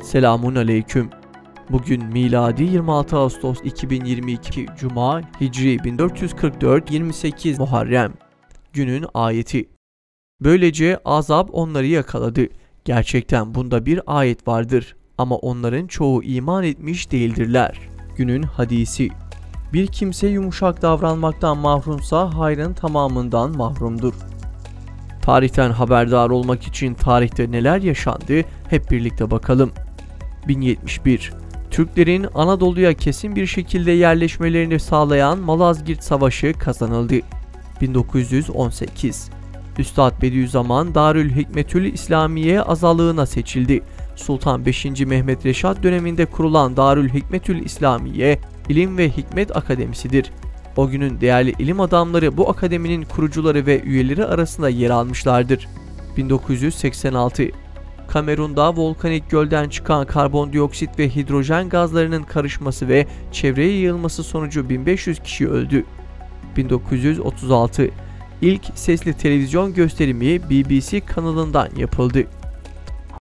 Selamun aleyküm. Bugün miladi 26 Ağustos 2022 Cuma, Hicri 1444 28 Muharrem. Günün ayeti. Böylece azap onları yakaladı. Gerçekten bunda bir ayet vardır ama onların çoğu iman etmiş değildirler. Günün hadisi. Bir kimse yumuşak davranmaktan mahrumsa hayrın tamamından mahrumdur. Tarihten haberdar olmak için tarihte neler yaşandı hep birlikte bakalım. 1071. Türklerin Anadolu'ya kesin bir şekilde yerleşmelerini sağlayan Malazgirt Savaşı kazanıldı. 1918. Üstad Bediüzzaman Darülhikmetül İslamiye azalığına seçildi. Sultan 5. Mehmet Reşad döneminde kurulan Darülhikmetül İslamiye İlim ve Hikmet Akademisidir. O günün değerli ilim adamları bu akademinin kurucuları ve üyeleri arasında yer almışlardır. 1986. Kamerun'da volkanik gölden çıkan karbondioksit ve hidrojen gazlarının karışması ve çevreye yayılması sonucu 1500 kişi öldü. 1936. İlk sesli televizyon gösterimi BBC kanalından yapıldı.